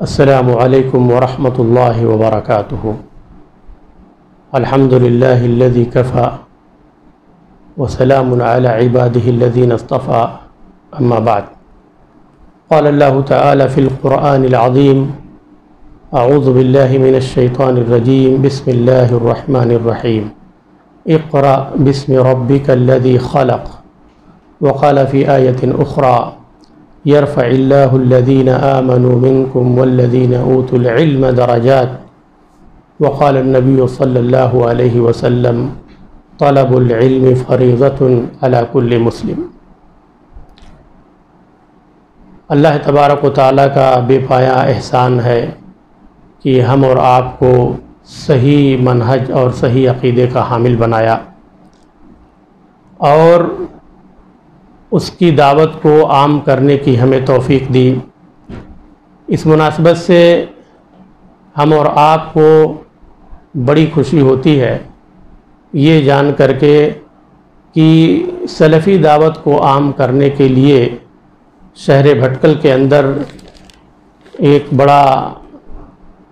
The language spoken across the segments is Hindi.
अस्सलामु अलैकुम वरहमतुल्लाहि वबरकातुहू। अल्हम्दुलिल्लाहिल्लज़ी कफ़ा व सलामुन अला इबादिहिल्लज़ीना इस्तफ़ा, अम्मा बाद। क़ाल अल्लाहु तआला फ़िल क़ुरआनिल अज़ीम, अऊज़ु बिल्लाहि मिनश शैतानिर रजीम, बिस्मिल्लाहिर रहमानिर रहीम। इक़रा बिस्मि रब्बिकल्लज़ी ख़लक़। व क़ाल फ़ी आयतिन उख़रा, यरफ़इल्लाहुल्लज़ीना आमनू मिनकुम वल्लज़ीना ऊतुल इल्म दरजात। व क़ाल अन्नबिय्यु सल्लल्लाहु अलैहि वसल्लम, तलबुल इल्मि फ़रीज़तुन अला कुल्लि मुस्लिम। अल्लाह तबारक व तआला का बेपाया एहसान है कि हम और आपको सही मनहज और सही अक़ीदे का हामिल बनाया और उसकी दावत को आम करने की हमें तौफ़ीक़ दी। इस मुनासबत से हम और आपको बड़ी खुशी होती है ये जान करके कि सलफ़ी दावत को आम करने के लिए शहर भटकल के अंदर एक बड़ा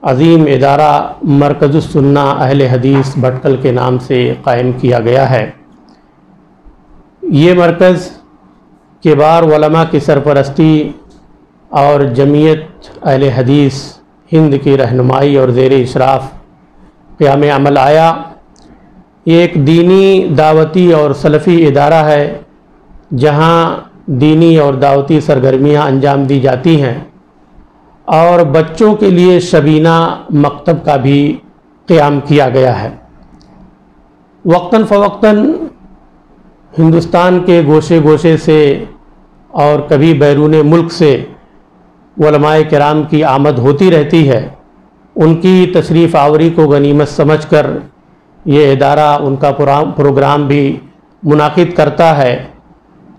अज़ीम इदारा मरकज़ुस सुन्ना अहले हदीस भटकल के नाम से कायम किया गया है। ये मरकज़ किबार उलमा की सरपरस्ती और जमीयत अहले हदीस हिंद की रहनुमाई और ज़ेर इशराफ़ क़याम अमल आया। ये एक दीनी, दावती और सलफ़ी इदारा है जहाँ दीनी और दावती सरगर्मियाँ अंजाम दी जाती हैं और बच्चों के लिए शबीना मकतब का भी क़याम किया गया है। वक्तन फ़वक्तन हिंदुस्तान के गोशे गोशे से और कभी बैरून मुल्क से उलमाए किराम की आमद होती रहती है। उनकी तशरीफ़ आवरी को गनीमत समझकर ये इदारा उनका प्रोग्राम भी मुनाकिद करता है,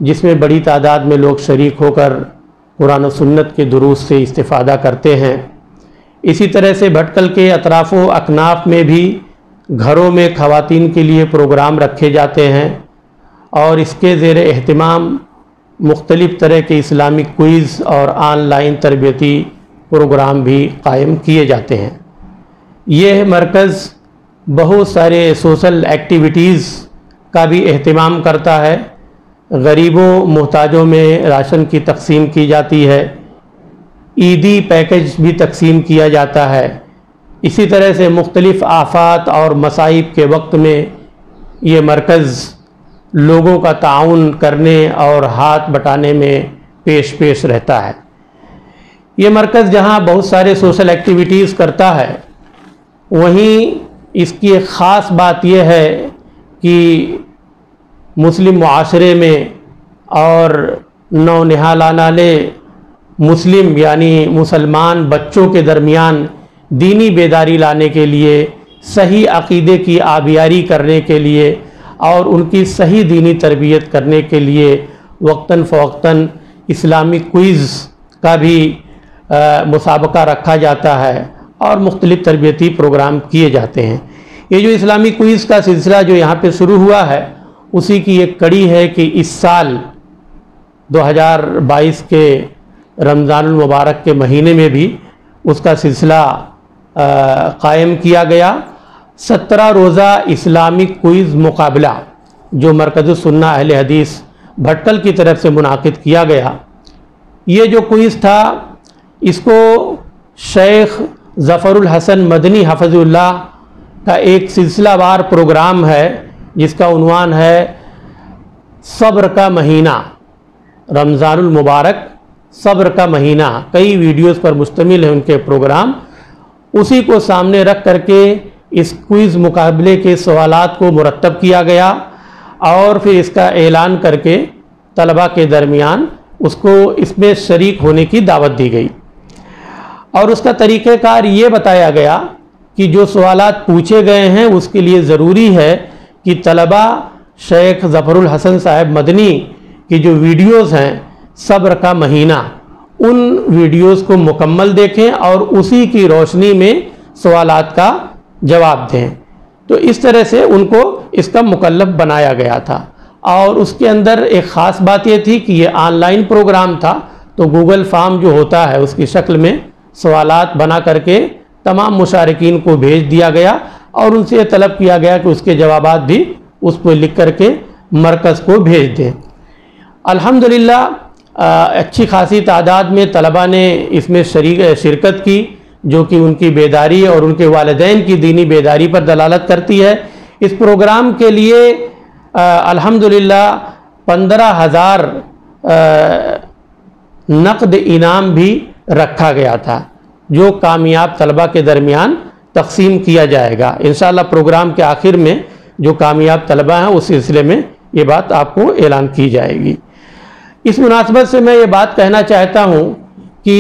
जिसमें बड़ी तादाद में लोग शरीक होकर कुरान और सुन्नत के दुरूस से इस्तिफ़ादा करते हैं। इसी तरह से भटकल के अतराफ़ व अकनाफ़ में भी घरों में ख़वातीन के लिए प्रोग्राम रखे जाते हैं और इसके ज़ेर एहतिमाम मुख्तलिफ़ तरह के इस्लामिक क्विज़ और ऑनलाइन तरबियती प्रोग्राम भी कायम किए जाते हैं। यह मरकज़ बहुत सारे सोशल एक्टिविटीज़ का भी एहतिमाम करता है। गरीबों मोहताजों में राशन की तकसीम की जाती है, ईदी पैकेज भी तकसीम किया जाता है। इसी तरह से मुख्तलिफ़ आफ़ात और मसाइब के वक्त में ये मरकज़ लोगों का ताउन करने और हाथ बटाने में पेश रहता है। ये मरकज़ जहाँ बहुत सारे सोशल एक्टिविटीज़ करता है, वहीं इसकी एक ख़ास बात यह है कि मुस्लिम मुआशरे में और नौनिहालाने मुस्लिम यानी मुसलमान बच्चों के दरमियान दीनी बेदारी लाने के लिए, सही अक़ीदे की आबियारी करने के लिए और उनकी सही दीनी तरबियत करने के लिए वक्तन फ़वक्तन इस्लामिक क्विज़ का भी मुसाबका रखा जाता है और मुख्तलिफ़ तरबियती प्रोग्राम किए जाते हैं। ये जो इस्लामिक क्विज़ का सिलसिला जो यहाँ पे शुरू हुआ है, उसी की एक कड़ी है कि इस साल 2022 के रमज़ानुल मुबारक के महीने में भी उसका सिलसिला कायम किया गया। 17 रोज़ा इस्लामिक क्विज़ मुकाबला जो मरकज़ुस सुन्ना अहले हदीस भटकल की तरफ से मुनाकिद किया गया। ये जो क्विज़ था, इसको शेख ज़फ़रुल हसन मदनी हफ़िज़ुल्लाह का एक सिलसिलावार प्रोग्राम है जिसका उन्वान है सब्र का महीना, रमज़ानुल मुबारक सब्र का महीना। कई वीडियोस पर मुश्तमिल है उनके प्रोग्राम। उसी को सामने रख करके इस क्विज़ मुकाबले के सवालात को मुरतब किया गया और फिर इसका ऐलान करके तलबा के दरमियान उसको इसमें शरीक होने की दावत दी गई और उसका तरीक़ेकार ये बताया गया कि जो सवालात पूछे गए हैं उसके लिए ज़रूरी है कि तलबा शेख ज़फ़रुल हसन साहब मदनी की जो वीडियोज़ हैं सब्र का महीना, उन वीडियोज़ को मुकम्मल देखें और उसी की रोशनी में सवालात का जवाब दें। तो इस तरह से उनको इसका मुकल्लफ बनाया गया था और उसके अंदर एक ख़ास बात ये थी कि ये ऑनलाइन प्रोग्राम था, तो गूगल फॉर्म जो होता है उसकी शक्ल में सवालात बना करके तमाम मुशारिकीन को भेज दिया गया और उनसे ये तलब किया गया कि उसके जवाबात भी उस पर लिख करके मरकज़ को भेज दें। अल्हम्दुलिल्लाह अच्छी खासी तादाद में तलबा ने इसमें शिरकत की, जो कि उनकी बेदारी और उनके वालिदैन की दीनी बेदारी पर दलालत करती है। इस प्रोग्राम के लिए अल्हम्दुलिल्लाह 15,000 नक़द इनाम भी रखा गया था, जो कामयाब तलबा के दरमियान तकसीम किया जाएगा। इंशाअल्लाह प्रोग्राम के आखिर में जो कामयाब तलबा हैं उस सिलसिले में ये बात आपको ऐलान की जाएगी। इस मुनासबत से मैं ये बात कहना चाहता हूँ कि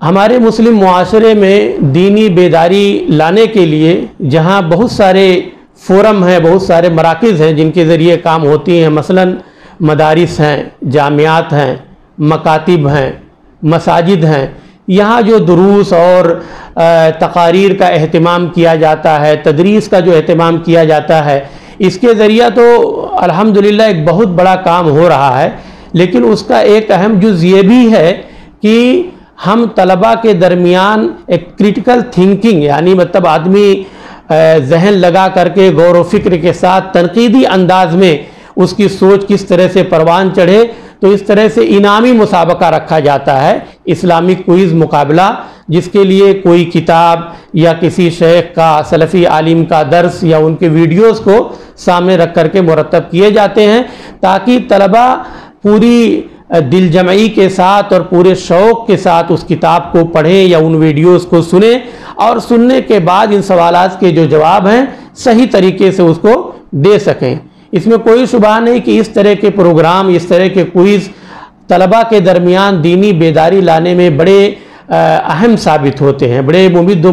हमारे मुस्लिम मुआशरे में दीनी बेदारी लाने के लिए जहाँ बहुत सारे फ़ोरम हैं, बहुत सारे मराकिज़ हैं जिनके ज़रिए काम होती हैं, मसलन मदारिस हैं, जामियात हैं, मकातिब हैं, मसाजिद हैं, यहाँ जो दुरूस और तकारीर का एहतमाम किया जाता है, तदरीस का जो एहतमाम किया जाता है, इसके ज़रिया तो अल्हम्दुलिल्लाह एक बहुत बड़ा काम हो रहा है। लेकिन उसका एक अहम जुज़ ये भी है कि हम तलबा के दरमियान एक क्रिटिकल थिंकिंग, यानी मतलब आदमी जहन लगा करके गौर व फिक्र के साथ तनकीदी अंदाज में उसकी सोच किस तरह से परवान चढ़े, तो इस तरह से इनामी मुसाबका रखा जाता है, इस्लामिक क्विज़ मुकाबला, जिसके लिए कोई किताब या किसी शेख का, सलफ़ी आलिम का दर्स या उनके वीडियोस को सामने रख करके मुरतब किए जाते हैं, ताकि तलबा पूरी दिलजमई के साथ और पूरे शौक़ के साथ उस किताब को पढ़ें या उन वीडियोस को सुने और सुनने के बाद इन सवालात के जो जवाब हैं सही तरीके से उसको दे सकें। इसमें कोई शुबा नहीं कि इस तरह के प्रोग्राम, इस तरह के क्विज़ तलबा के दरमियान दीनी बेदारी लाने में बड़े अहम साबित होते हैं, बड़े मुफीद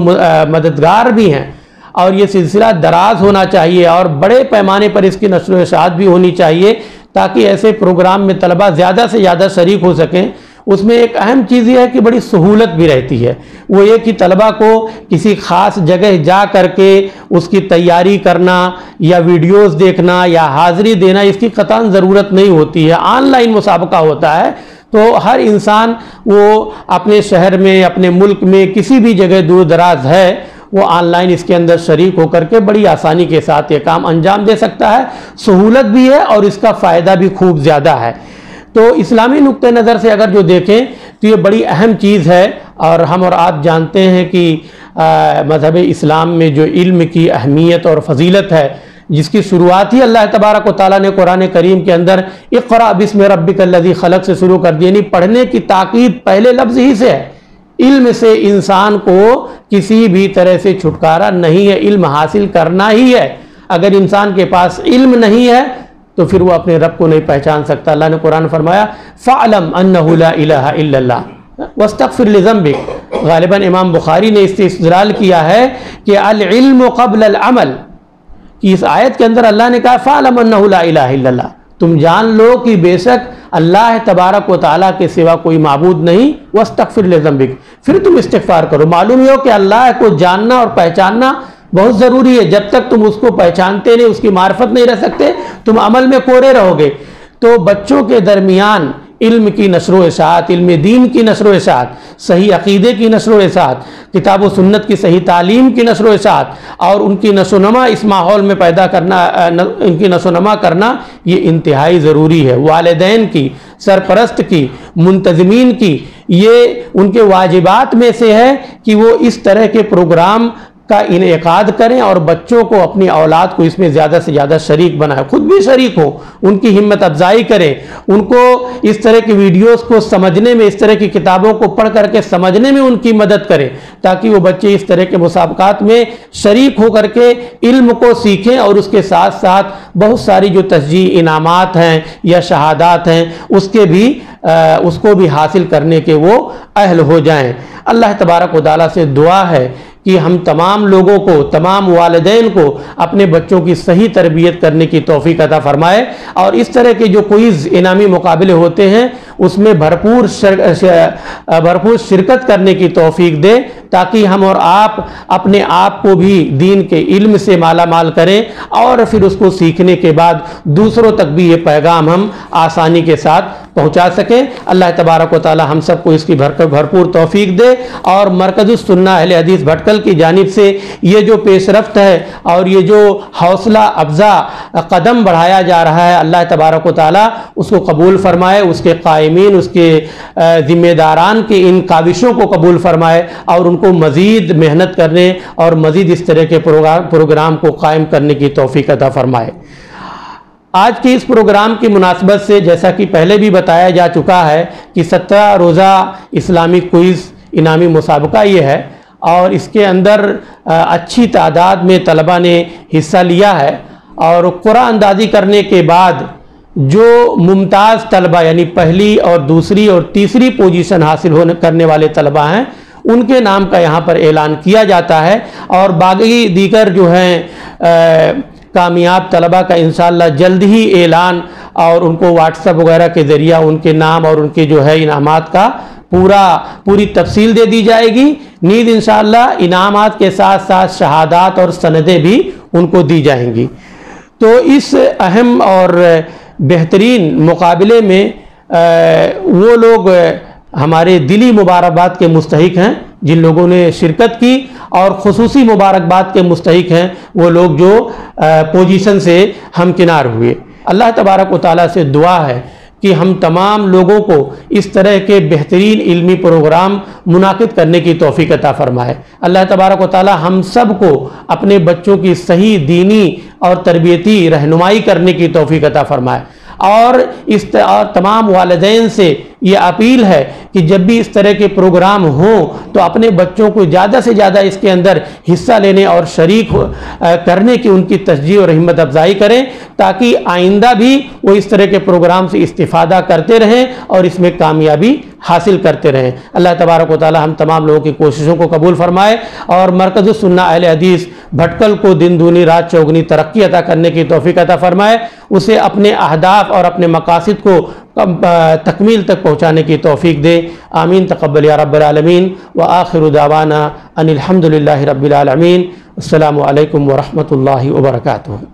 मददगार भी हैं और ये सिलसिला दराज होना चाहिए और बड़े पैमाने पर इसकी नश्र व इशाअत भी होनी चाहिए, ताकि ऐसे प्रोग्राम में तलबा ज़्यादा से ज़्यादा शरीक हो सकें। उसमें एक अहम चीज़ यह है कि बड़ी सहूलत भी रहती है, वो ये कि तलबा को किसी ख़ास जगह जा करके उसकी तैयारी करना या वीडियोस देखना या हाज़िरी देना, इसकी क़तन ज़रूरत नहीं होती है। ऑनलाइन मुसाबका होता है तो हर इंसान वो अपने शहर में, अपने मुल्क में किसी भी जगह दूर दराज है, वो ऑनलाइन इसके अंदर शरीक होकर के बड़ी आसानी के साथ ये काम अंजाम दे सकता है। सहूलत भी है और इसका फ़ायदा भी खूब ज़्यादा है। तो इस्लामी नुक्ते नज़र से अगर जो देखें तो ये बड़ी अहम चीज़ है। और हम और आप जानते हैं कि मज़हब इस्लाम में जो इल्म की अहमियत और फजीलत है, जिसकी शुरुआत ही अल्लाह तबारक व तआला ने कुरान करीम के अंदर इक़रा बिस्मि रब्बिकल्लज़ी खलक़ से शुरू कर दी, यानी पढ़ने की ताकीद पहले लफ्ज़ ही से है। इल्म से इंसान को किसी भी तरह से छुटकारा नहीं है, इल्म हासिल करना ही है। अगर इंसान के पास इल्म नहीं है तो फिर वो अपने रब को नहीं पहचान सकता। अल्लाह ने कुरान फरमाया फ़अलम अन्नहु ला इलाहा इल्लल्लाह वस्तग़फ़िर लिज़ंबिक। गालिबन इमाम बुखारी ने इससे इस्तिदलाल किया है कि अल इल्म क़ब्ल अल अमल, कि इस आयत के अंदर अल्लाह ने कहा फ़अलम अन्नहु ला इलाहा इल्लल्लाह, तुम जान लो कि बेशक अल्लाह तबारक व तआला के सिवा कोई माबूद नहीं, वस्तग़फ़िर लिज़ंबिक, फिर तुम इस्तिग़फ़ार करो। मालूम हो कि अल्लाह को जानना और पहचानना बहुत ज़रूरी है। जब तक तुम उसको पहचानते नहीं, उसकी मार्फत नहीं रह सकते, तुम अमल में कोरे रहोगे। तो बच्चों के दरमियान इल्म की नशर व इशाअत, इल्म दीन की नशर व इशाअत, सही अक़ीदे की नशर व इशाअत, किताब व सुन्नत की सही तालीम की नशर व इशाअत और उनकी नशोनमा इस माहौल में पैदा करना, इनकी नशोनमा करना, ये इंतहाई ज़रूरी है। वालिदैन की, सरपरस्त की, मुंतज़मीन की, ये उनके वाजिबात में से है कि वो इस तरह के प्रोग्राम का इनेकाद करें और बच्चों को, अपनी औलाद को इसमें ज़्यादा से ज़्यादा शरीक बनाएं, खुद भी शरीक हो, उनकी हिम्मत अफजाई करें, उनको इस तरह की वीडियोस को समझने में, इस तरह की किताबों को पढ़ करके समझने में उनकी मदद करें, ताकि वो बच्चे इस तरह के मुसाबकात में शरीक हो करके इल्म को सीखें और उसके साथ साथ बहुत सारी जो तस्जी इनामात हैं या शहादात हैं उसको भी हासिल करने के वो अहल हो जाएं। अल्लाह तबारक व तआला से दुआ है कि हम तमाम लोगों को, तमाम वालिदैन को अपने बच्चों की सही तरबियत करने की तौफीक अता फरमाए और इस तरह के जो क्विज़ इनामी मुकाबले होते हैं उसमें भरपूर शिरकत करने की तौफीक दे, ताकि हम और आप अपने आप को भी दीन के इल्म से माला माल करें और फिर उसको सीखने के बाद दूसरों तक भी ये पैगाम हम आसानी के साथ पहुँचा सकें। अल्लाह तबारक व तआला हम सबको इसकी भरपूर तौफीक दे और मरकज़ुस सुन्ना अहले हदीस भटकल की जानिब से ये जो पेशरफ्त है और ये जो हौसला अफजा कदम बढ़ाया जा रहा है, अल्लाह तबारक व तआला उसको कबूल फरमाए, उसके कायमीन, उसके ज़िम्मेदारान के इन काविशों को कबूल फरमाए और उनको मज़ीद मेहनत करने और मज़ीद इस तरह के प्रोग्राम को कायम करने की तौफीक अता फरमाए। आज के इस प्रोग्राम की मुनासबत से जैसा कि पहले भी बताया जा चुका है कि 17 रोज़ा इस्लामिक क्विज़ इनामी मुसाबका ये है और इसके अंदर अच्छी तादाद में तलबा ने हिस्सा लिया है और कुरान अंदाज़ी करने के बाद जो मुमताज़ तलबा यानी पहली और दूसरी और तीसरी पोजीशन हासिल करने वाले तलबा हैं उनके नाम का यहाँ पर ऐलान किया जाता है और बाकी दीगर जो हैं कामयाब तलबा का इंशाअल्लाह जल्द ही ऐलान और उनको व्हाट्सएप वगैरह के ज़रिया उनके नाम और उनके जो है इनामात का पूरी तफसील दे दी जाएगी। नीज़ इंशाअल्लाह इनामात के साथ साथ शहादात और सनदें भी उनको दी जाएंगी। तो इस अहम और बेहतरीन मुकाबले में वो लोग हमारे दिली मुबारकबाद के मुस्तहिक हैं जिन लोगों ने शिरकत की और ख़ुसूसी मुबारकबाद के मुस्तहिक हैं वो लोग जो पोजीशन से हमकिनार हुए। अल्लाह तबारक व तआला से दुआ है कि हम तमाम लोगों को इस तरह के बेहतरीन इल्मी प्रोग्राम मुनाकिद करने की तौफीक अता फरमाए। अल्लाह तबारक व तआला हम सब को अपने बच्चों की सही दीनी और तरबियती रहनुमाई करने की तौफीक अता फरमाए और तमाम वालिदैन से ये अपील है कि जब भी इस तरह के प्रोग्राम हों तो अपने बच्चों को ज़्यादा से ज़्यादा इसके अंदर हिस्सा लेने और शरीक करने की उनकी तशजीह और हिम्मत अफजाई करें ताकि आइंदा भी वो इस तरह के प्रोग्राम से इस्तिफ़ादा करते रहें और इसमें कामयाबी हासिल करते रहें। अल्लाह तबारक व तआला हम तमाम लोगों की कोशिशों को कबूल फरमाए और मरकज़ुस सुन्ना अहले हदीस भटकल को दिन दूनी रात चौगुनी तरक्की अता करने की तौफीक अता फरमाए, उसे अपने अहदाफ और अपने मकासिद को तकमील तक पहुँचाने की तौफीक दे। आमीन तक़ब्बल या रब्बल आलमीन व आखिरु दावाना अनिल हम्दुलिल्लाहि रब्बिल आलमीन। अस्सलामु अलैकुम व रहमतुल्लाहि व बरकातुहू।